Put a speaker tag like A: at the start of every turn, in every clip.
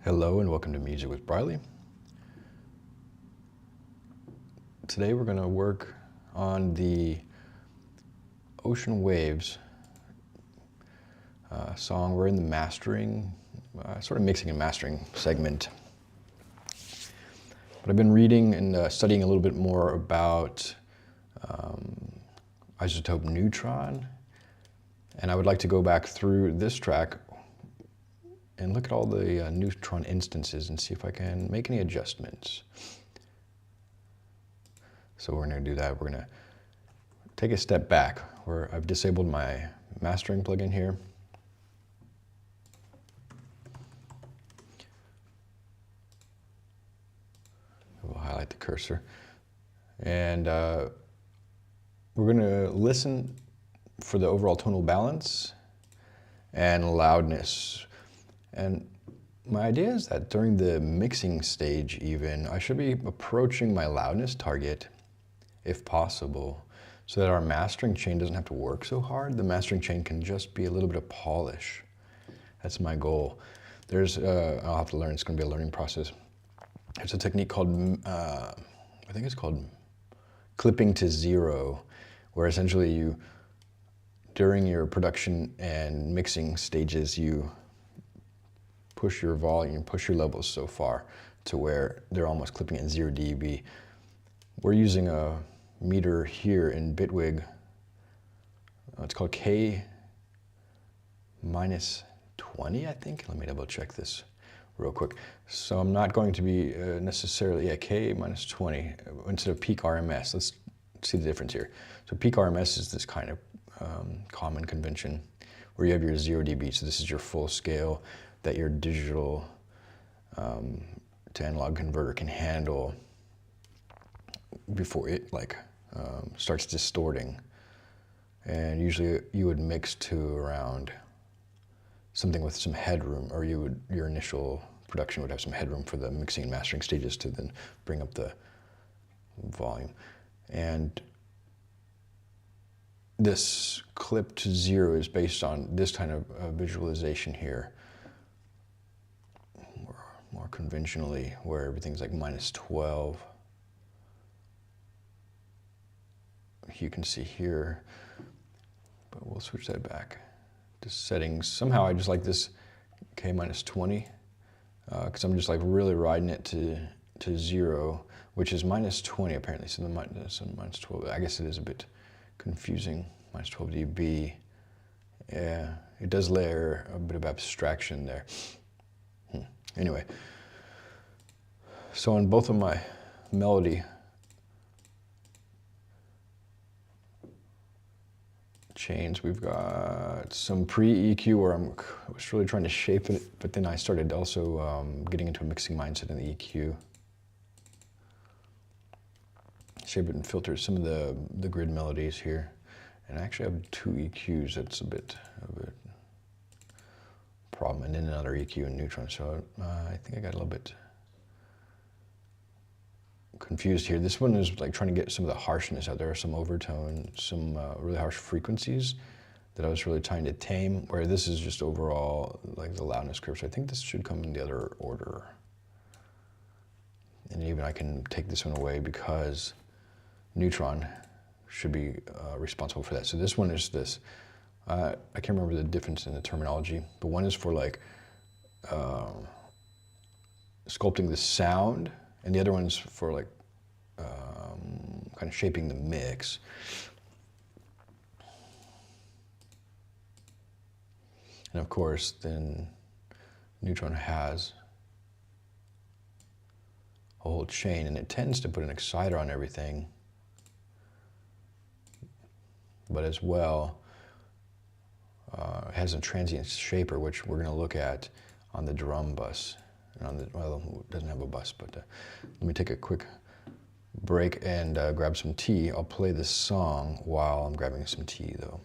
A: Hello and welcome to Music with Briley. Today we're going to work on the Ocean Waves song. We're in the mastering, sort of mixing and mastering segment. But I've been reading and studying a little bit more about isotope neutron, and I would like to go back through this track and look at all the neutron instances and see if I can make any adjustments. So we're going to do that. We're going to take a step back where I've disabled my mastering plugin here. We'll highlight the cursor. And we're going to listen for the overall tonal balance and loudness. And my idea is that during the mixing stage even, I should be approaching my loudness target if possible, so that our mastering chain doesn't have to work so hard. The mastering chain can just be a little bit of polish. That's my goal. I'll have to learn, it's gonna be a learning process. There's a technique called, I think it's called clipping to zero, where essentially during your production and mixing stages, you push your volume, push your levels so far to where they're almost clipping at 0 dB. We're using a meter here in Bitwig. It's called K minus 20, I think. Let me double check this real quick. So I'm not going to be necessarily, yeah, K minus 20 instead of peak RMS. Let's see the difference here. So peak RMS is this kind of common convention where you have your 0 dB. So this is your full scale that your digital to analog converter can handle before it starts distorting. And usually you would mix to around something with some headroom, or your initial production would have some headroom for the mixing and mastering stages to then bring up the volume. And this clip to zero is based on this kind of visualization here, more conventionally, where everything's like minus 12. You can see here, but we'll switch that back to settings. Somehow I just like this K minus 20 because I'm just like really riding it to zero, which is minus 20 apparently. So the minus 12, I guess it is a bit confusing. Minus 12 dB. Yeah, it does layer a bit of abstraction there. Anyway, so on both of my melody chains, we've got some pre-EQ where I was really trying to shape it, but then I started also getting into a mixing mindset in the EQ. Shape it and filter some of the grid melodies here. And I actually have 2 EQs, that's a bit of a problem, and then another EQ in neutron, so I think I got a little bit confused here. This one is like trying to get some of the harshness out there, some overtone, some really harsh frequencies that I was really trying to tame, where this is just overall like the loudness curve. So I think this should come in the other order. And even I can take this one away because neutron should be responsible for that. So this one is this. I can't remember the difference in the terminology, but one is for like sculpting the sound, and the other one's for like kind of shaping the mix. And of course, then neutron has a whole chain, and it tends to put an exciter on everything, but as well, it has a transient shaper, which we're going to look at on the drum bus. And well, it doesn't have a bus, but let me take a quick break and grab some tea. I'll play this song while I'm grabbing some tea, though.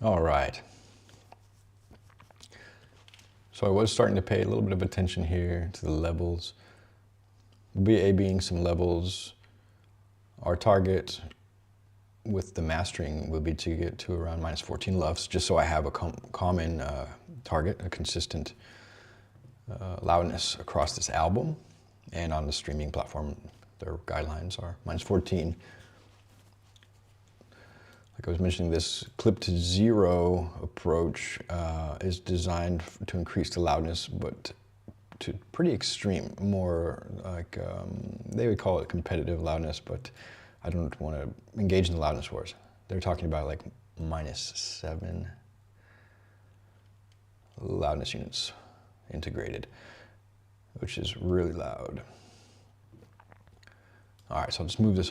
A: All right. So I was starting to pay a little bit of attention here to the levels. We'll be A-Bing some levels. Our target with the mastering will be to get to around minus 14 LUFS, just so I have a common target, a consistent loudness across this album. And on the streaming platform, their guidelines are minus 14. Like I was mentioning, this clip to zero approach is designed to increase the loudness, but to pretty extreme, more like, they would call it competitive loudness, but I don't want to engage in the loudness wars. They're talking about like -7 loudness units integrated, which is really loud. All right, so I'll just move this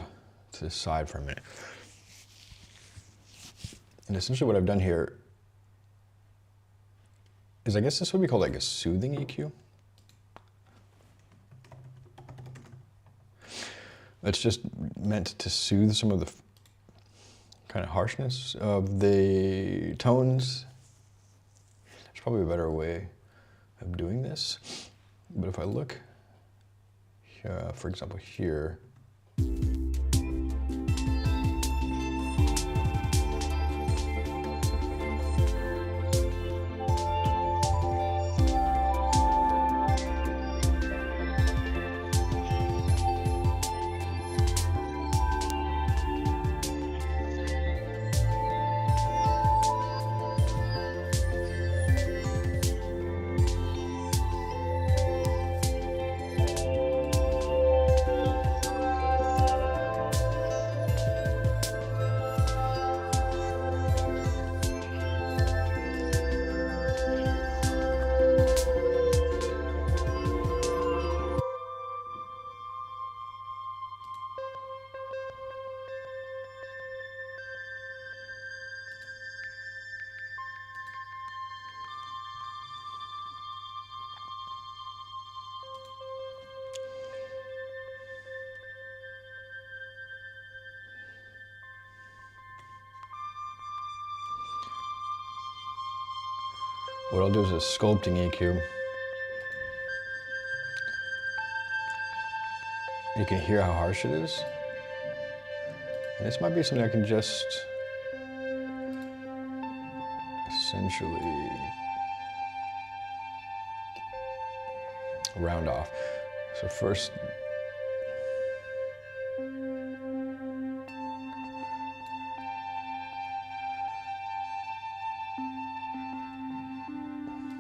A: to the side for a minute. And essentially what I've done here is, I guess this would be called like a soothing EQ. It's just meant to soothe some of the kind of harshness of the tones. There's probably a better way of doing this. But if I look, for example, here, what I'll do is a sculpting EQ. You can hear how harsh it is. And this might be something I can just essentially round off. So first,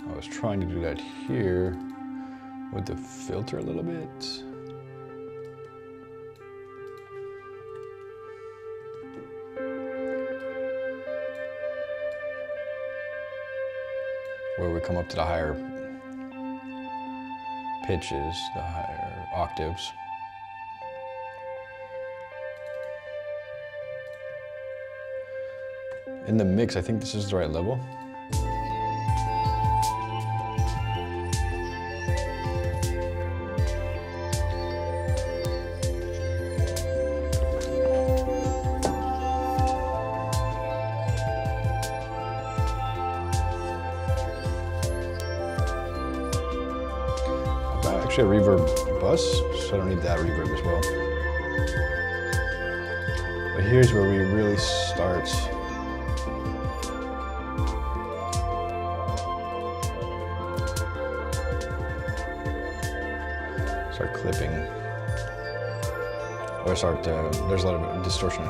A: I was trying to do that here with the filter a little bit. Where we come up to the higher pitches, the higher octaves. In the mix, I think this is the right level. Actually a reverb bus, so I don't need that reverb as well. But here's where we really start clipping, or there's a lot of distorting.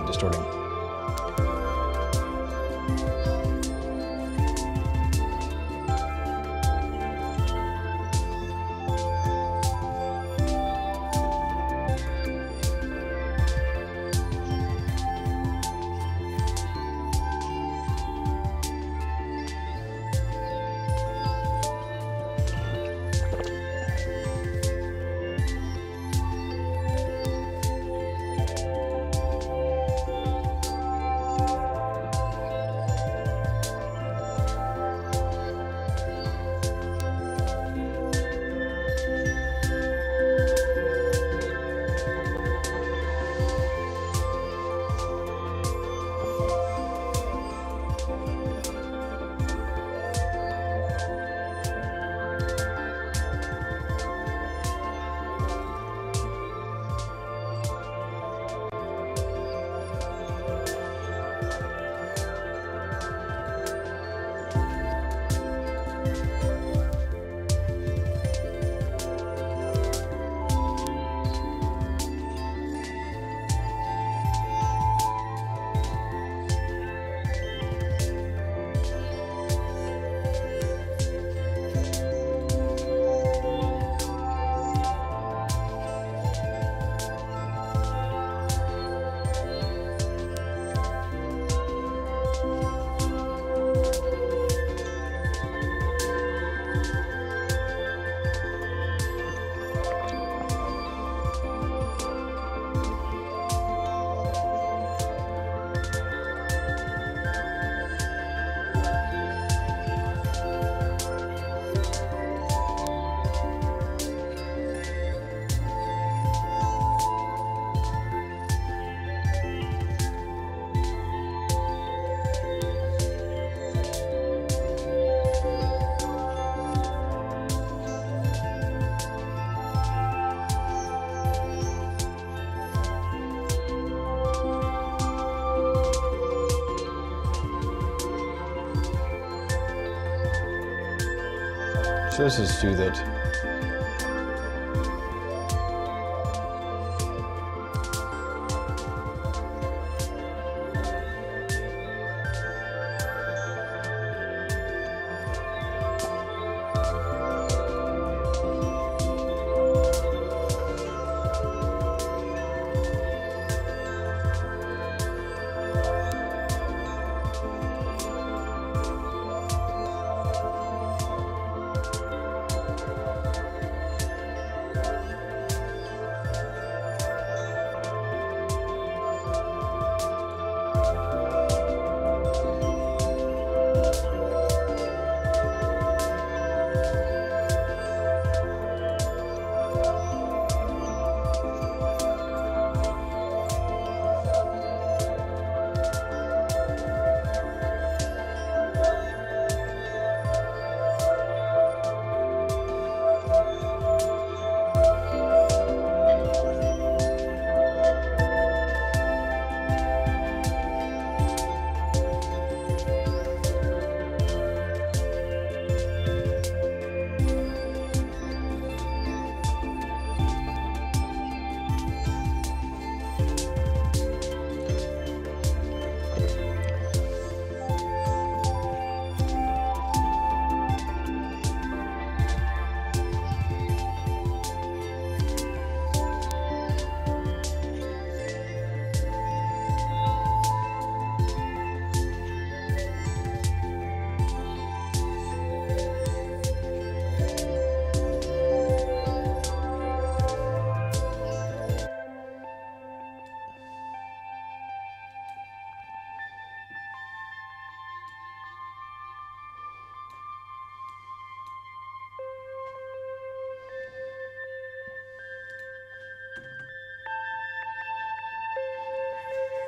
A: So let's just do that.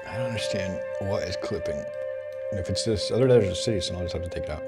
A: I don't understand what is clipping. And if it's this other edge of the city, so I'll just have to take it out.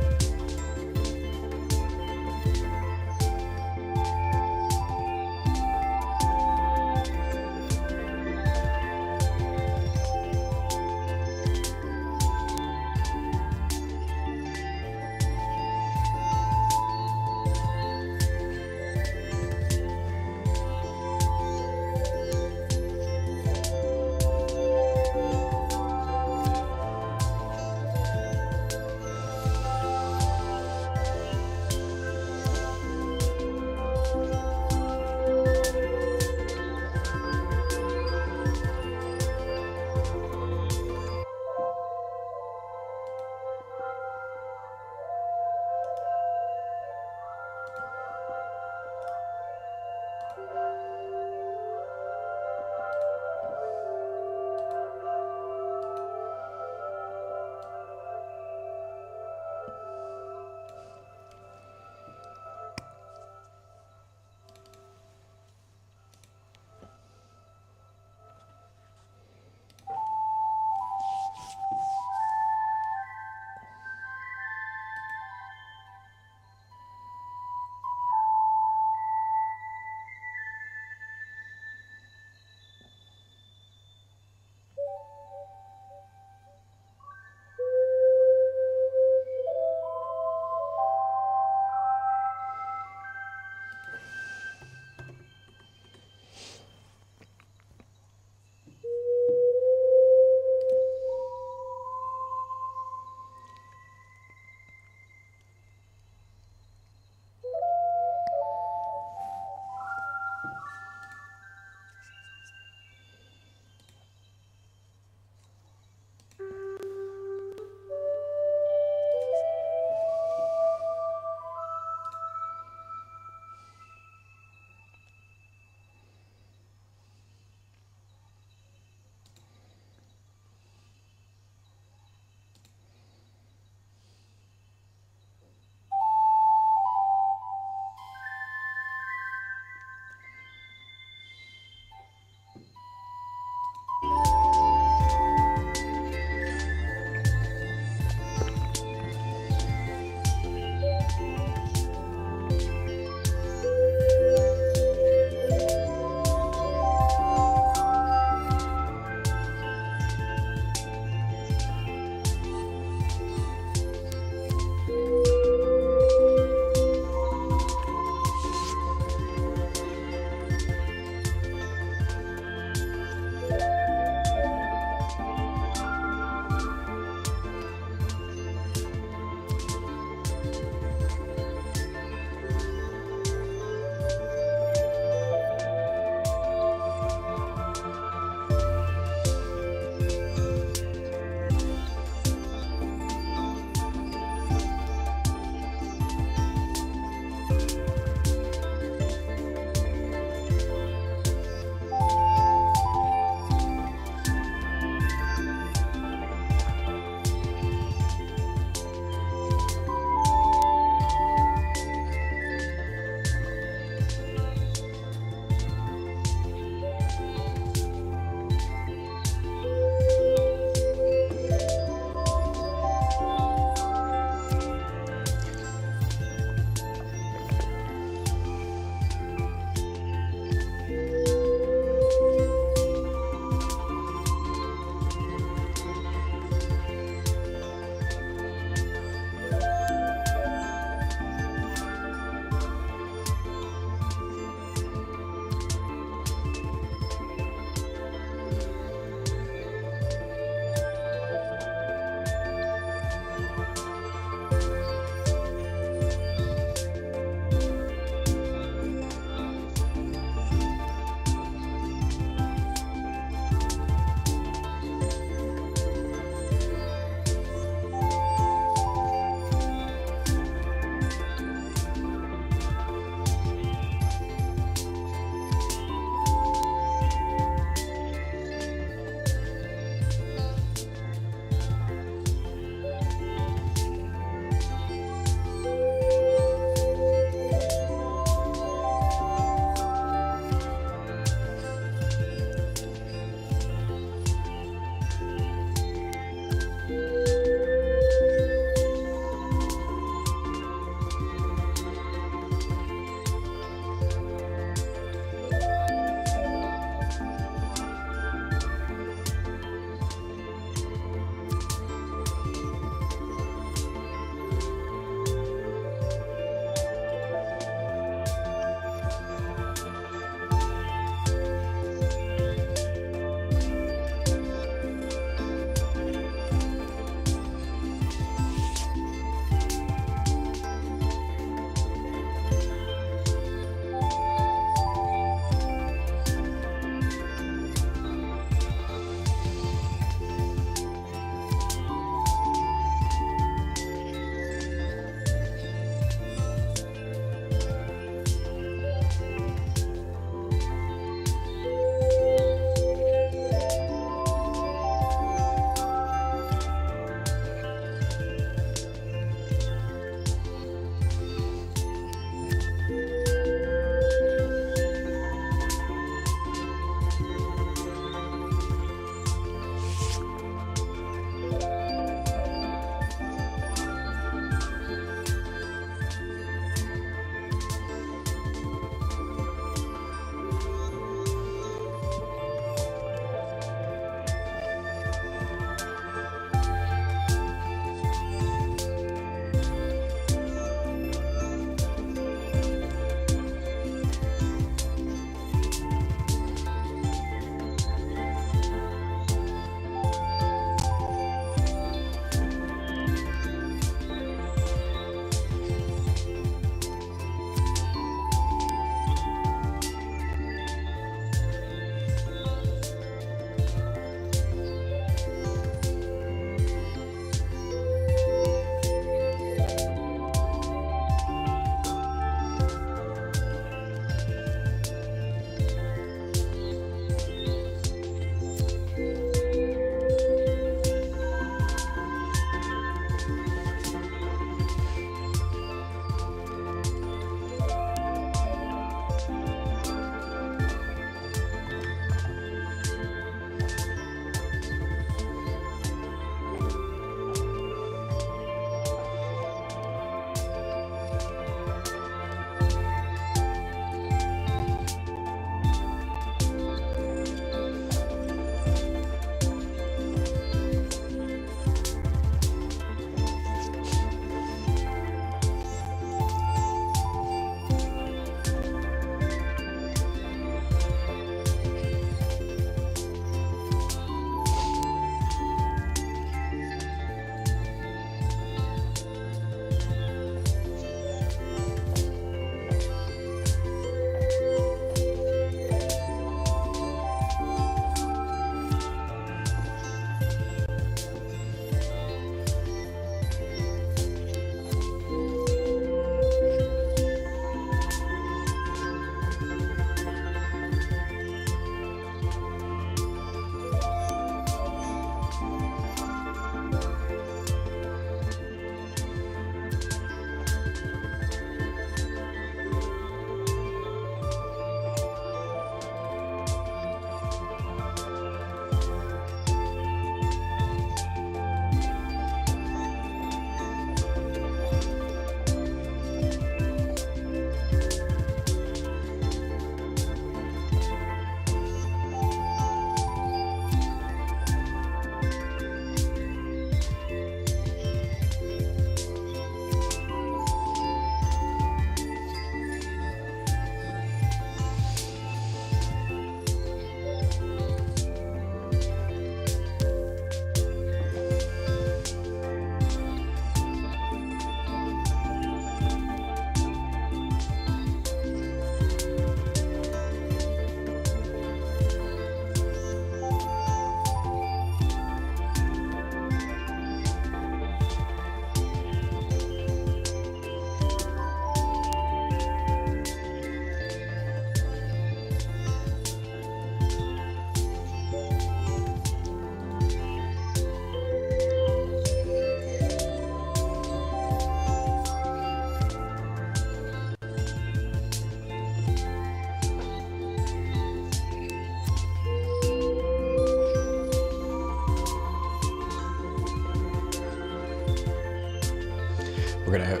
A: we're gonna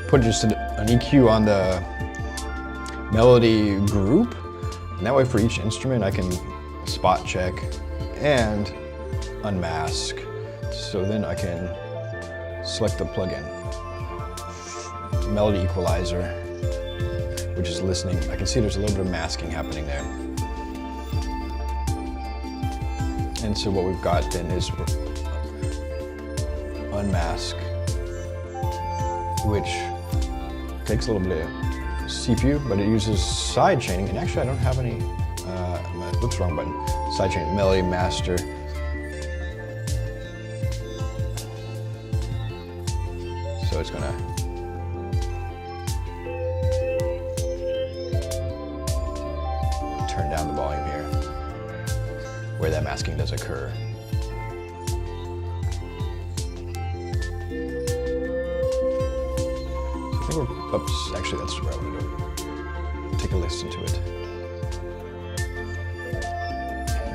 A: put just an EQ on the melody group. And that way for each instrument I can spot check and unmask. So then I can select the plugin, melody equalizer, which is listening. I can see there's a little bit of masking happening there. And so what we've got then is unmask, which takes a little bit of CPU, but it uses side chaining. And actually I don't have any, whoops, wrong button. Side chain, melody master. So it's gonna turn down the volume here, where that masking does occur. So I think we're, oops, actually that's where I want to go. Take a listen to it.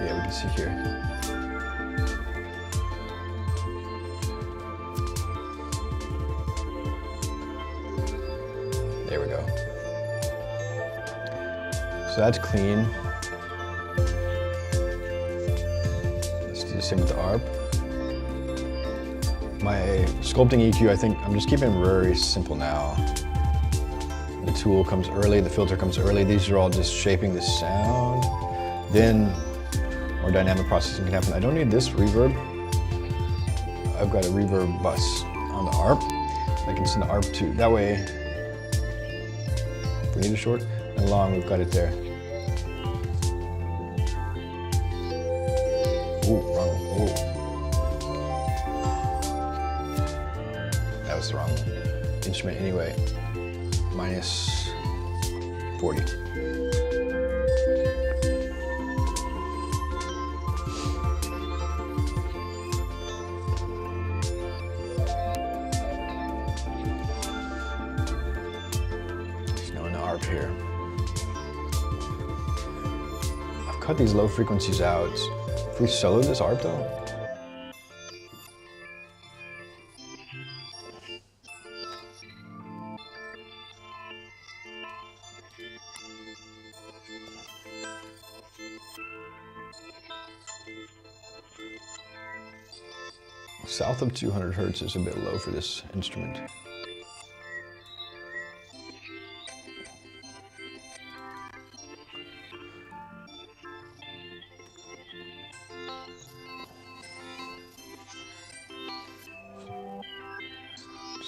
A: Yeah, we can see here. There we go. So that's clean. Let's do the same with the ARP. My sculpting EQ, I think I'm just keeping it very simple now. The tool comes early, the filter comes early. These are all just shaping the sound. Then more dynamic processing can happen. I don't need this reverb. I've got a reverb bus on the ARP. I can send the ARP to, that way, if we need a short and long, we've got it there. Ooh, wrong. Ooh. That was the wrong instrument anyway. Minus 40. Here. I've cut these low frequencies out. If we solo this ARP though, south of 200 Hertz is a bit low for this instrument.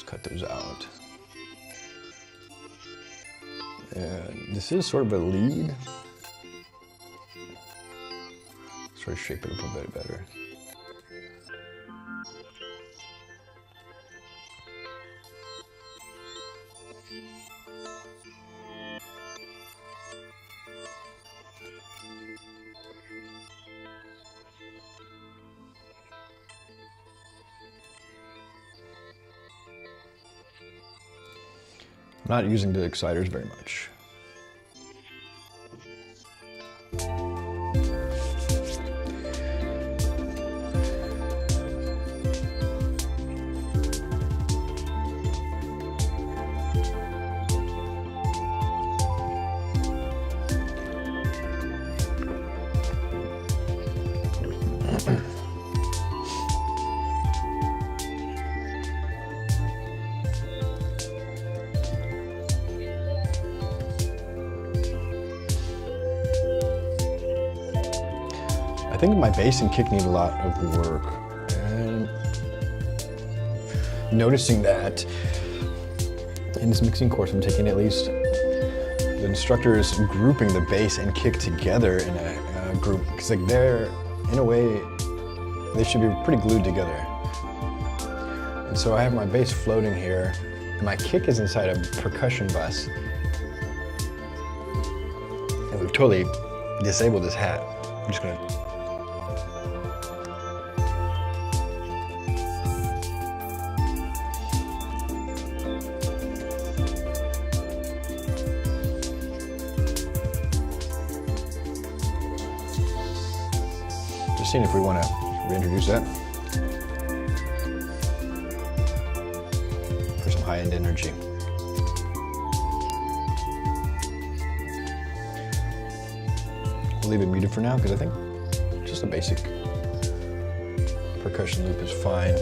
A: Cut those out. And this is sort of a lead. Sort of shape it up a bit better. I'm not using the exciters very much. I think my bass and kick need a lot of work, and noticing that in this mixing course I'm taking, at least the instructor is grouping the bass and kick together in a group, because like they're, in a way, they should be pretty glued together. And so I have my bass floating here, and my kick is inside a percussion bus, and we've totally disabled this hat. I'm just gonna seeing if we want to reintroduce that for some high-end energy. We'll leave it muted for now because I think just a basic percussion loop is fine.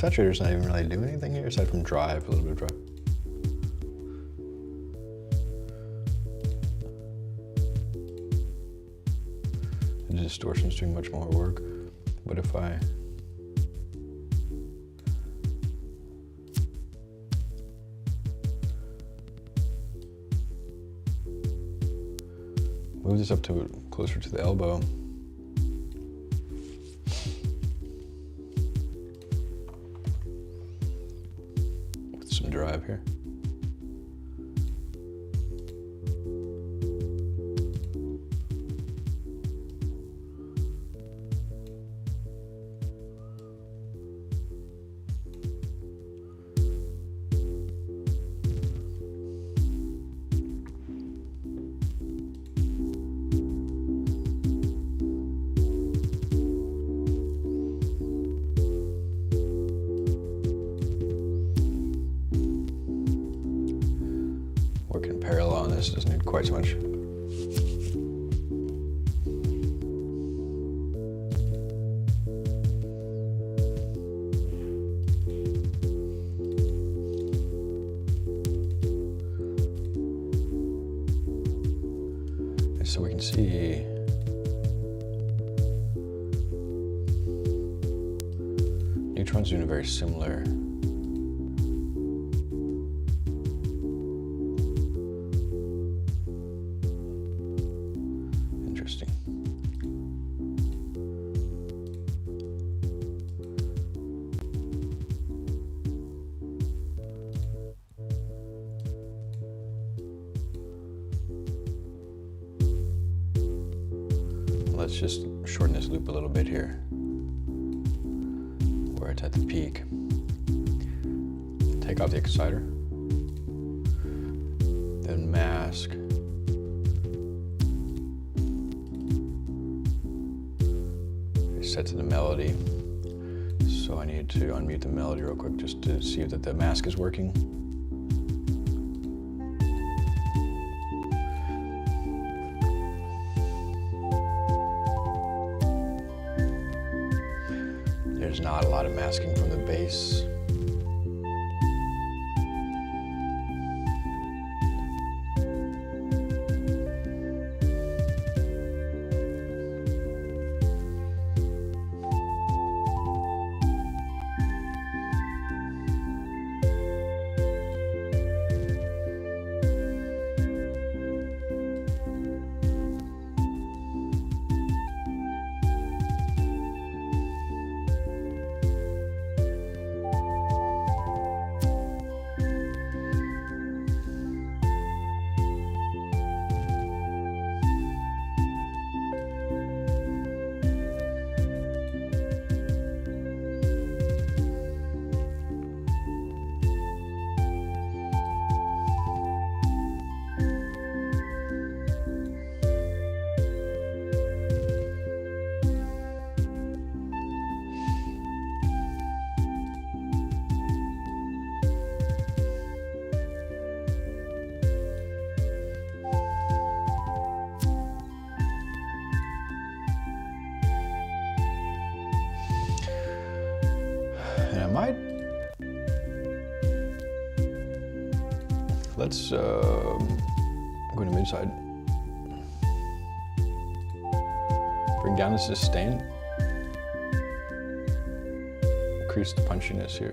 A: Saturator's not even really doing anything here aside from drive, a little bit of drive. The distortion's doing much more work, but if I move this up to closer to the elbow, drive here. Working parallel on this doesn't need quite so much. And so we can see Neutron's doing a very similar Let's just shorten this loop a little bit here, where it's at the peak. Take off the exciter, then mask. Set to the melody. So I need to unmute the melody real quick just to see that the mask is working. There's not a lot of masking from the bass. Let's go to mid-side. Bring down the sustain. Increase the punchiness here.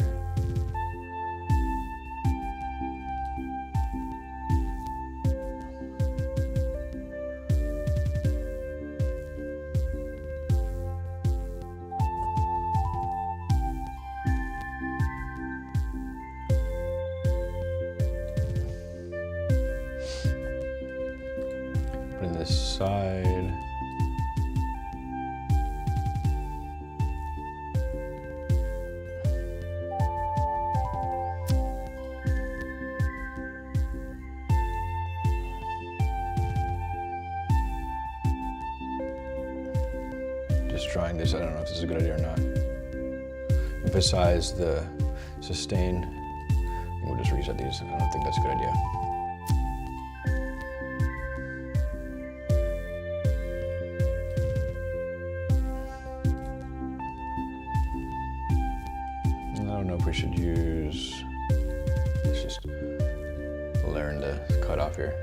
A: Putting this side. Just trying this, I don't know if this is a good idea or not. Emphasize the sustain. We'll just reset these. I don't think that's a good idea. I don't know if we should use, let's just learn to cut off here.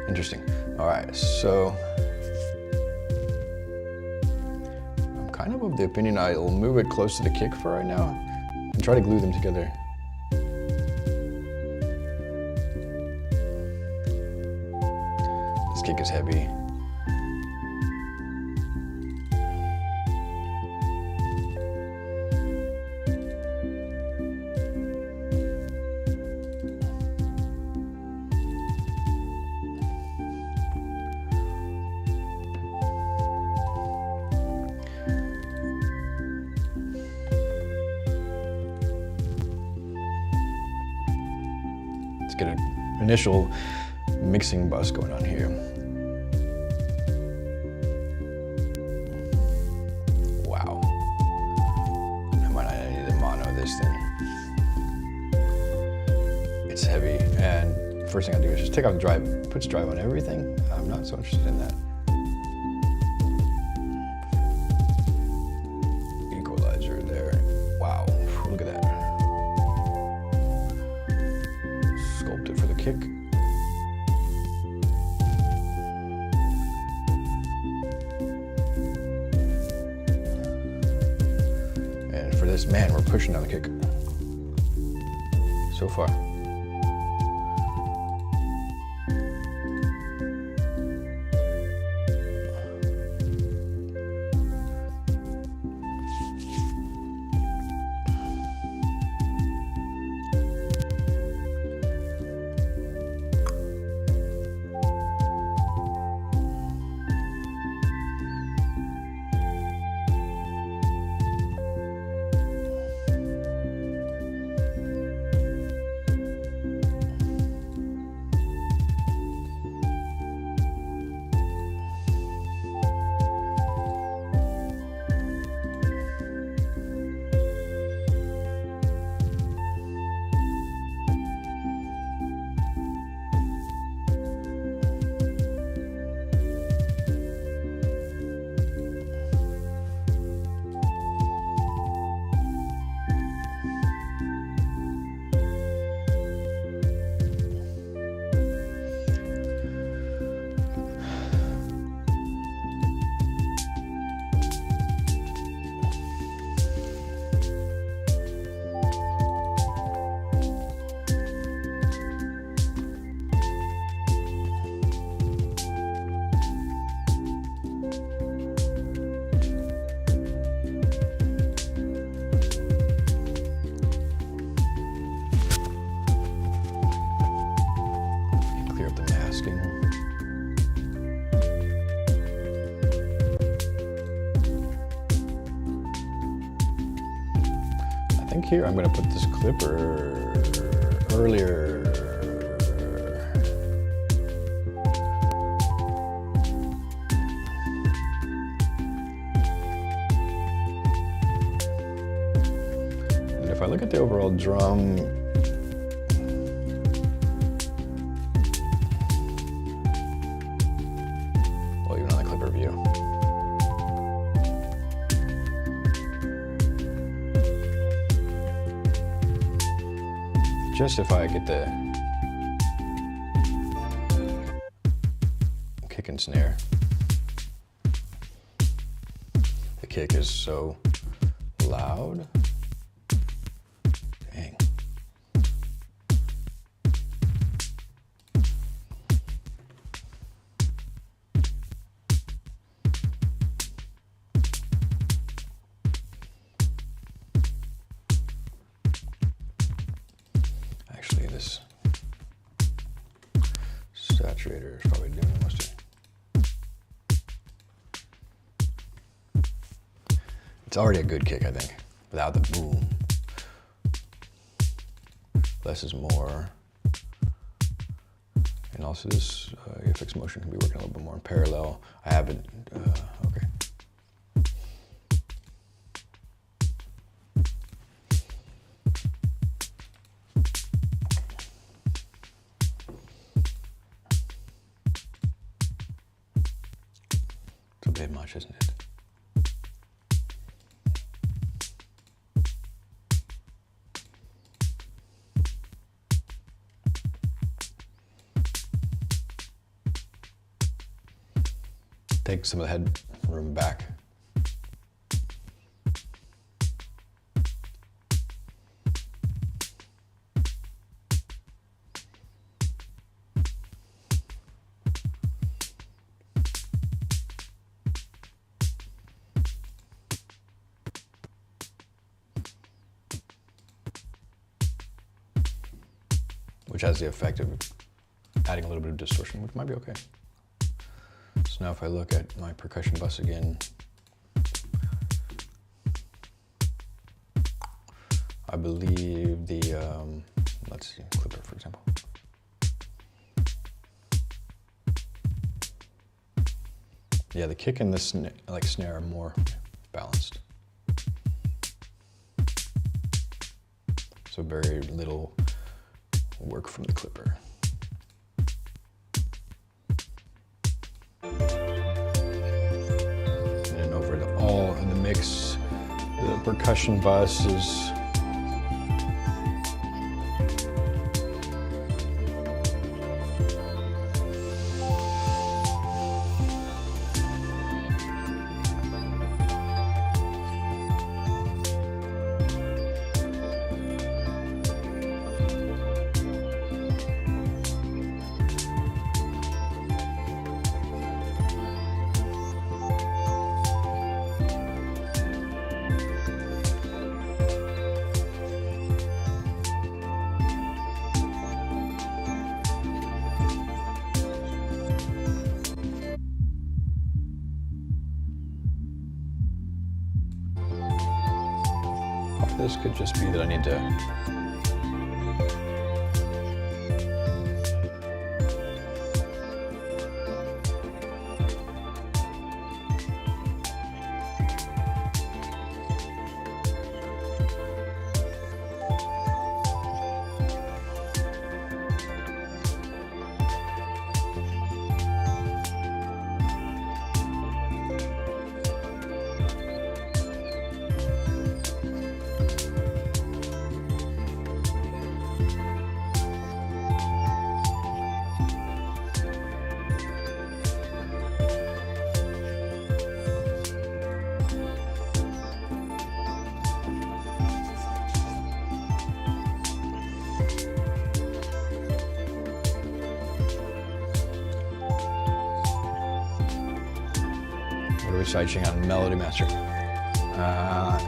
A: Interesting. All right, so I'm kind of the opinion I'll move it close to the kick for right now and try to glue them together. This kick is heavy. Get an initial mixing bus going on here. Wow. I might not need to mono this thing. It's heavy, and first thing I do is just take off the drive. Puts drive on everything. I'm not so interested in that. Equalizer there. Wow, look at that. Sculpted for the kick. And for this, man, we're pushing down the kick so far. think here I'm going to put this clipper earlier. And if I look at the overall drum, well, even on the clipper view, just if I get the kick and snare, the kick is so loud. Dang. Actually, this saturator is probably doing most of it. It's already a good kick, I think, without the boom. Less is more. And also this FX motion can be working a little bit more in parallel. I have it, okay. It's a bit much, isn't it? Take some of the headroom back. Which has the effect of adding a little bit of distortion, which might be okay. So now if I look at my percussion bus again, I believe the, let's see, clipper for example. Yeah, the kick and the snare are more balanced. So very little work from the clipper. And overall in the mix, the percussion bus is this could just be that I need to sidechain on Melody Master.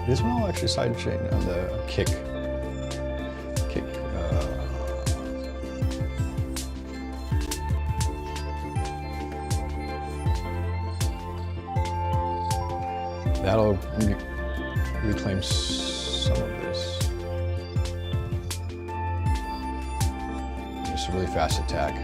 A: This one I'll actually sidechain on the kick. That'll reclaim some of this. a really fast attack.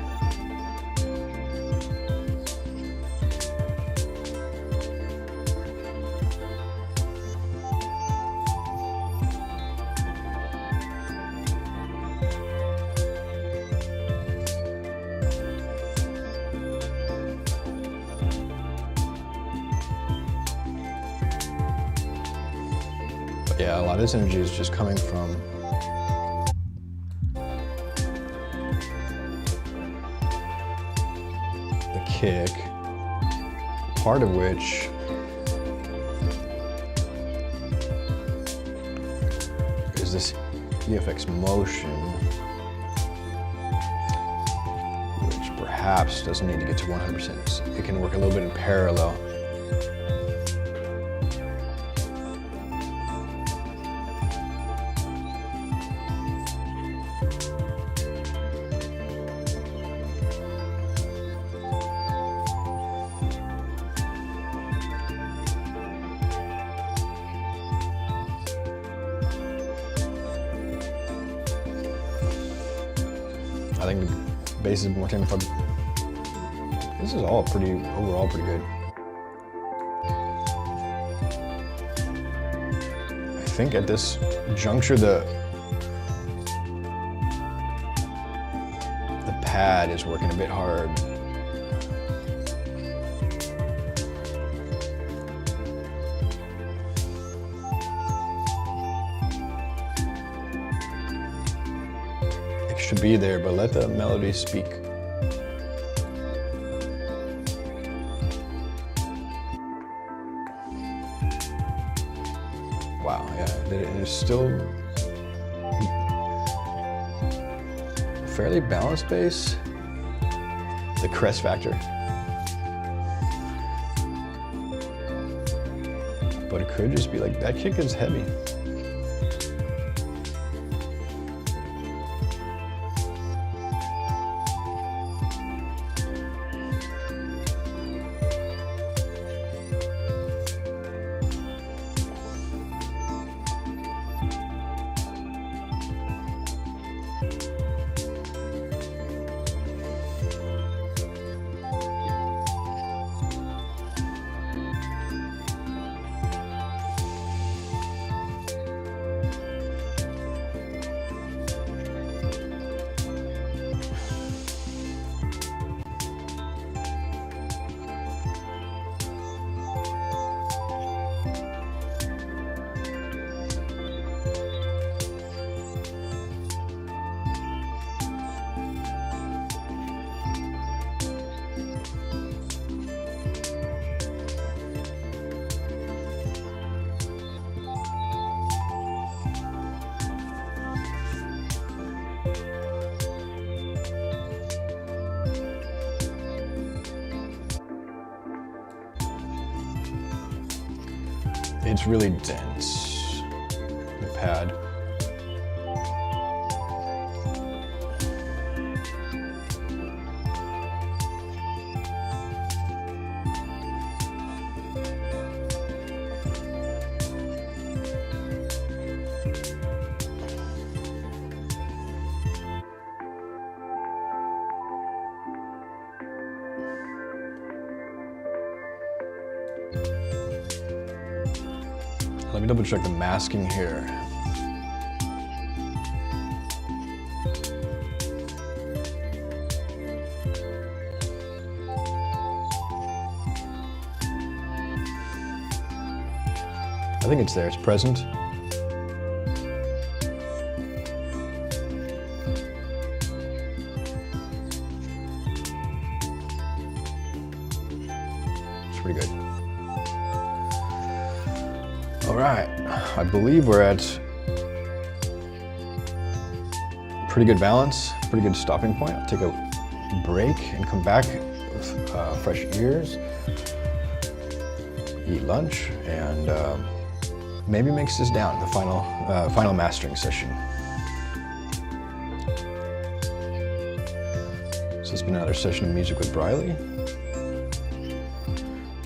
A: But yeah, a lot of this energy is just coming from the kick, part of which is this EFX motion, which perhaps doesn't need to get to 100%. It can work a little bit in parallel. I think the bass is more technical. This is all overall pretty good. I think at this juncture, the pad is working a bit hard. Should be there, but let the melody speak. Wow, yeah, it is still fairly balanced bass. The crest factor. But it could just be like, that kick is heavy. It's really dense, the pad. Let me double check the masking here. I think it's there, it's present. It's pretty good. All right, I believe we're at pretty good balance, pretty good stopping point. I'll take a break and come back with fresh ears, eat lunch, and maybe mix this down, the final mastering session. So it's been another session of Music with Briley.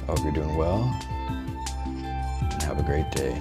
A: I hope you're doing well. Have a great day.